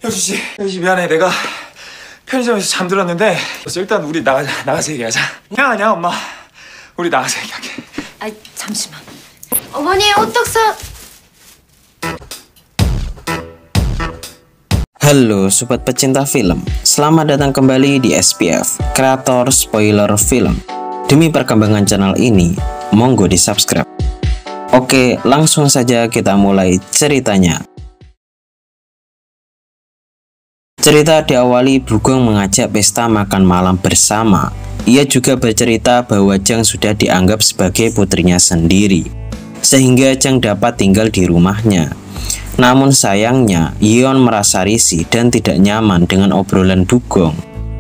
여주씨 미안해. 내가 편의점에서 잠들었는데 일단 우리 나가서 얘기하자. 아니야 엄마. 우리 나가서 얘기할게. 아 잠시만. 어머니 호떡 사. Halo sobat pecinta film, selamat datang kembali di SPF, kreator spoiler film. Demi perkembangan channel ini, monggo di subscribe. Oke, langsung saja kita mulai ceritanya. Cerita diawali Bugong mengajak pesta makan malam bersama. Ia juga bercerita bahwa Jang sudah dianggap sebagai putrinya sendiri, sehingga Jang dapat tinggal di rumahnya. Namun sayangnya, Yeon merasa risih dan tidak nyaman dengan obrolan Bugong,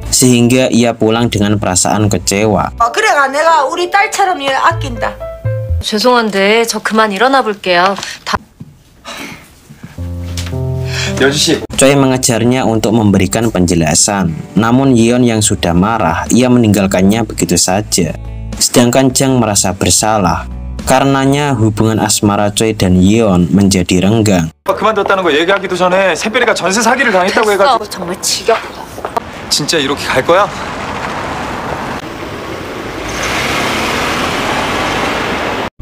sehingga ia pulang dengan perasaan kecewa. 그래가 내가 우리 딸처럼 얘를 아낀다. 죄송한데 저 그만 일어나 볼게요. 여주씨. Choi mengejarnya untuk memberikan penjelasan, namun Yeon yang sudah marah, ia meninggalkannya begitu saja. Sedangkan Jang merasa bersalah. Karenanya hubungan asmara Choi dan Yeon menjadi renggang. 그만뒀다는 거 얘기하기도 전에 새별이가 전세 사기를 당했다고 해가지고. 정말 지겹다. 진짜 이렇게 갈 거야?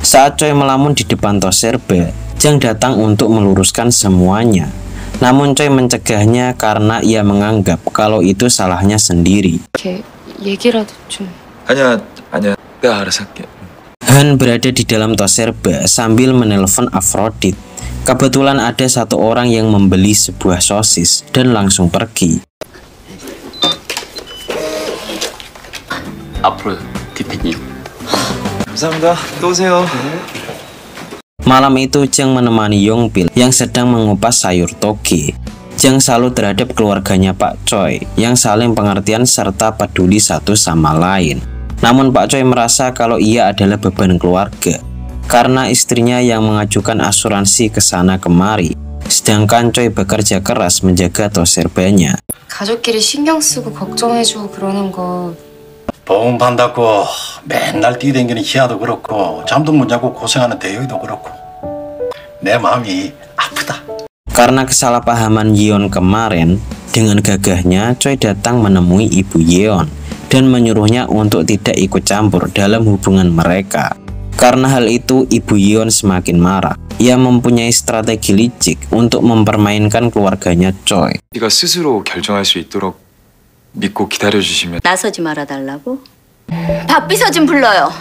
Saat Choi melamun di depan tos serba, Jang datang untuk meluruskan semuanya. Namun Choi mencegahnya karena ia menganggap kalau itu salahnya sendiri. 이렇게 얘기라도 좀. 아니야. 내가 알아서 할게. Han berada di dalam tos serba sambil menelpon Aphrodite. Kebetulan ada satu orang yang membeli sebuah sosis dan langsung pergi. Aphrodite. 감사합니다. 또 오세요. Malam itu Jang menemani Yongpil yang sedang mengupas sayur toge. Jang salut terhadap keluarganya Pak Choi yang saling pengertian serta peduli satu sama lain. Namun Pak Choi merasa kalau ia adalah beban keluarga karena istrinya yang mengajukan asuransi ke sana kemari, sedangkan Choi bekerja keras menjaga tos serbanya. 가족끼리 신경 쓰고 걱정해주고 그러는 거. 보험 판다고 맨날 뛰댕기는 희아도 그렇고 잠도 못 자고 고생하는 대효이도 그렇고 내 마음이 아프다. Karena kesalahpahaman Yeon kemarin, dengan gagahnya Choi datang menemui ibu Yeon dan menyuruhnya untuk tidak ikut campur dalam hubungan mereka. Karena hal itu, ibu Yeon semakin marah. Ia mempunyai strategi licik untuk mempermainkan keluarganya Choi. 네가 스스로 결정할 수 있도록 믿고 기다려주시면. 나서지 말아달라고? 박 비서 좀 불러요.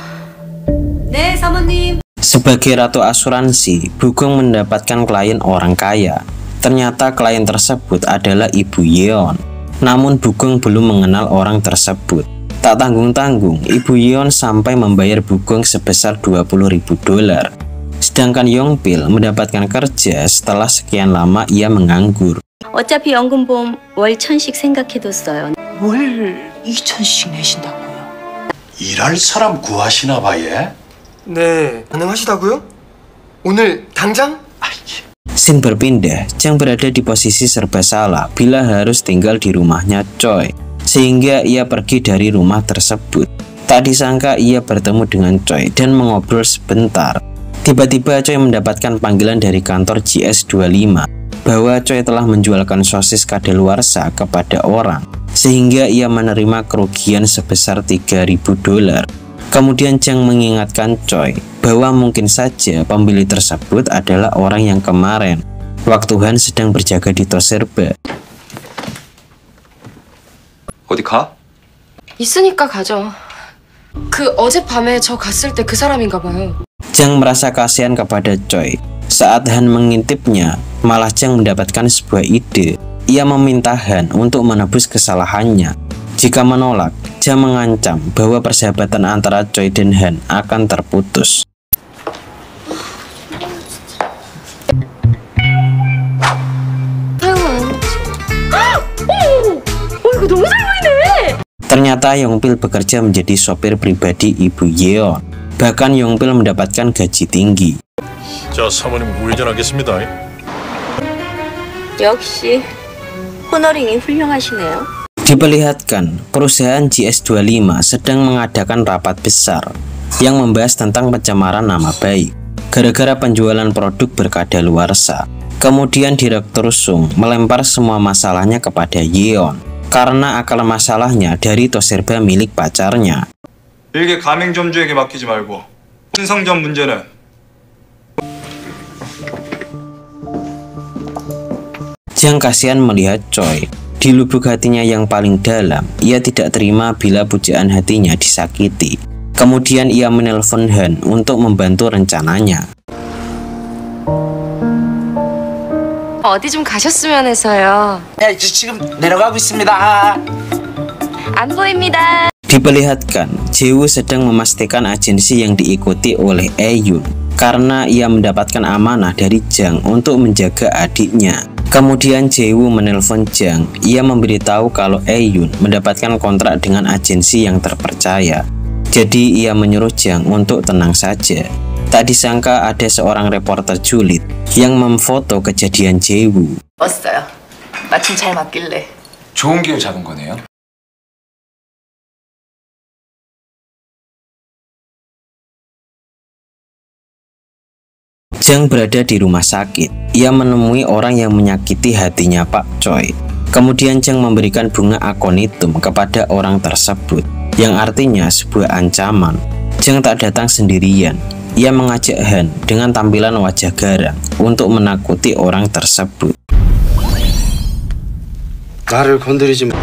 네 사모님. Sebagai ratu asuransi, Bugong mendapatkan klien orang kaya. Ternyata klien tersebut adalah ibu Yeon. Namun Bugong belum mengenal orang tersebut. Tak tanggung-tanggung, ibu Yeon sampai membayar Bugong sebesar $20.000. Sedangkan Yongpil mendapatkan kerja setelah sekian lama ia menganggur. 어차피 연금보험 월 1,000씩 생각해뒀어요. 월 2천씩 내신다고요? 일할 사람 구하시나 봐 얘? 네, 가능하시다고요? 오늘 당장? Scene berpindah, Jang berada di posisi serba salah bila harus tinggal di rumahnya Choi, sehingga ia pergi dari rumah tersebut. Tak disangka ia bertemu dengan Choi dan mengobrol sebentar. Tiba-tiba Choi mendapatkan panggilan dari kantor GS25 bahwa Choi telah menjualkan sosis kadaluarsa kepada orang, sehingga ia menerima kerugian sebesar $3.000. Kemudian Jang mengingatkan Choi bahwa mungkin saja pembeli tersebut adalah orang yang kemarin waktu Han sedang berjaga di tos serba. 어디 가? 있으니까 가죠. 그 어젯밤에 저 갔을 때 그 사람인가 봐요. Jang merasa kasihan kepada Choi. Saat Han mengintipnya, malah Jang mendapatkan sebuah ide. Ia meminta Han untuk menebus kesalahannya. Jika menolak, Jang mengancam bahwa persahabatan antara Choi dan Han akan terputus. Ternyata Yongpil bekerja menjadi sopir pribadi ibu Yeon. Bahkan Yongpil mendapatkan gaji tinggi. 자, 사모님 우회전하겠습니다. 역시 호너링이 훌륭하시네요. Diperlihatkan, perusahaan GS25 sedang mengadakan rapat besar yang membahas tentang pencemaran nama baik. gara-gara penjualan produk berkadaluarsa. Kemudian Direktur Sung melempar semua masalahnya kepada Yeon karena akar masalahnya dari toserba milik pacarnya. 일개 가맹점주에게 맡기지 말고 신성점 문제는 Jang kasihan melihat Choi. Di lubuk hatinya yang paling dalam, ia tidak terima bila pujaan hatinya disakiti. Kemudian ia menelpon Han untuk membantu rencananya. 어디 좀 가셨으면 해서요. 네, 지금 내려가고 있습니다. 안 보입니다. Diperlihatkan, Jaewoo sedang memastikan agensi yang diikuti oleh Aeun karena ia mendapatkan amanah dari Jang untuk menjaga adiknya. Kemudian Jaewoo menelpon Jang. Ia memberitahu kalau Aeun mendapatkan kontrak dengan agensi yang terpercaya. Jadi ia menyuruh Jang untuk tenang saja. Tak disangka ada seorang reporter julid yang memfoto kejadian Jaewoo. 왔어요. 마침 잘 맞길래. 좋은 기회 잡은 거네요. Jang berada di rumah sakit. Ia menemui orang yang menyakiti hatinya Pak Choi. Kemudian Jang memberikan bunga akonitum kepada orang tersebut, yang artinya sebuah ancaman. Jang tak datang sendirian. Ia mengajak Han dengan tampilan wajah garang untuk menakuti orang tersebut. 나를 건드리지 마.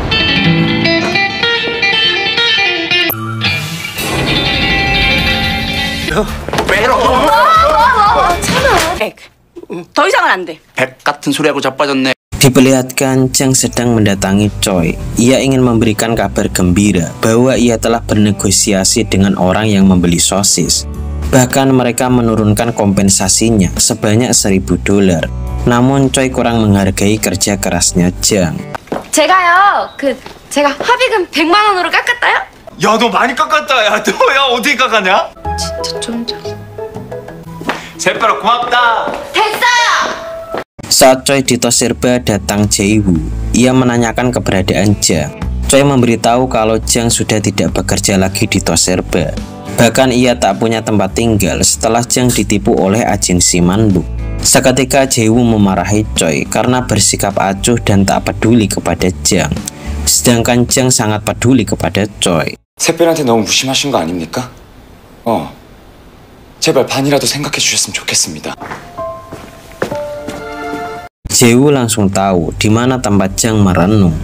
더 이상은 안 돼. 백 같은 소리하고 자빠졌네. Diperlihatkan Jang sedang mendatangi Choi. Ia ingin memberikan kabar gembira bahwa ia telah bernegosiasi dengan orang yang membeli sosis. Bahkan mereka menurunkan kompensasinya sebanyak $1,000. Namun Choi kurang menghargai kerja kerasnya Jang. 제가 합의금 100만 원으로 깎았다요? 야, 너 많이 깎았다. 야, 너 야 어떻게 깎았냐? 진짜 좀 새빨아 고맙다. Saat Choi di Toserba datang Jaewoo, ia menanyakan keberadaan Jang. Choi memberitahu kalau Jang sudah tidak bekerja lagi di Toserba. Bahkan ia tak punya tempat tinggal setelah Jang ditipu oleh agensi Manbuk. Seketika Jaewoo memarahi Choi karena bersikap acuh dan tak peduli kepada Jang. Sedangkan Jang sangat peduli kepada Choi. 새별한테 너무 무심하신 거 아닙니까? 제발 반이라도 생각해 주셨으면 좋겠습니다. Jaewoo langsung tahu di mana tempat Jang merenung.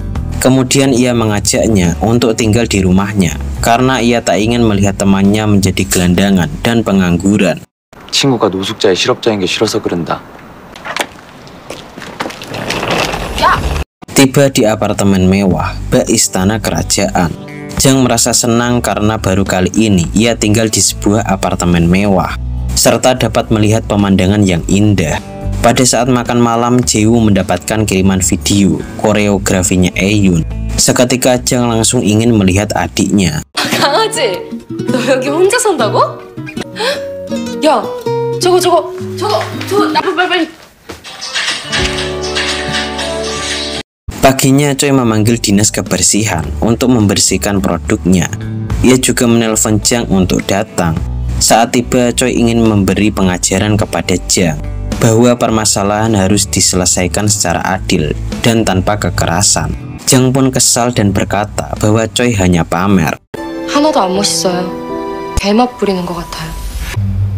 Kemudian ia mengajaknya untuk tinggal di rumahnya karena ia tak ingin melihat temannya menjadi gelandangan dan pengangguran. 친구가 노숙자의 실업자인 게 싫어서 그런다. Tiba di apartemen mewah, bak istana kerajaan. Jang merasa senang karena baru kali ini ia tinggal di sebuah apartemen mewah, serta dapat melihat pemandangan yang indah. Pada saat makan malam, Jaewoo mendapatkan kiriman video koreografinya Aeun. Seketika Jang langsung ingin melihat adiknya. 강아지, 너 여기 혼자 산다고? 야, 저거 빨리. Paginya Choi memanggil dinas kebersihan untuk membersihkan produknya. Ia juga menelpon Jang untuk datang. Saat tiba, Choi ingin memberi pengajaran kepada Jang bahwa permasalahan harus diselesaikan secara adil dan tanpa kekerasan. Jang pun kesal dan berkata bahwa Choi hanya pamer. 하나도 안 멋있어요. 대맛 부리는 것 같아요.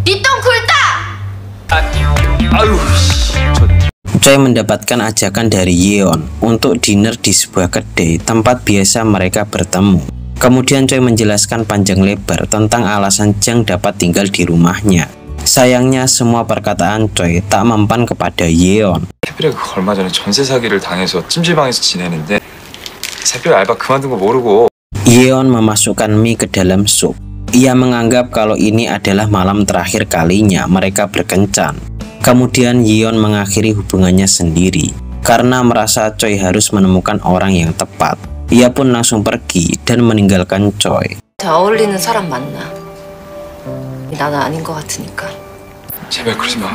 니 똥 굴다! 아유, Choi mendapatkan ajakan dari Yeon untuk dinner di sebuah kedai tempat biasa mereka bertemu. Kemudian Choi menjelaskan panjang lebar tentang alasan Jang dapat tinggal di rumahnya. Sayangnya semua perkataan Choi tak mempan kepada Yeon. 새별이가 얼마 전에 전세 사기를 당해서 찜질방에서 지내는데 새별 알바 그만둔 거 모르고 Yeon memasukkan mie ke dalam sup. Ia menganggap kalau ini adalah malam terakhir kalinya mereka berkencan. Kemudian Yeon mengakhiri hubungannya sendiri karena merasa Choi harus menemukan orang yang tepat. Ia pun langsung pergi dan meninggalkan Choi. 어울리는 사람 만나. 나는 아닌 것 같으니까. 제발 그러지 마.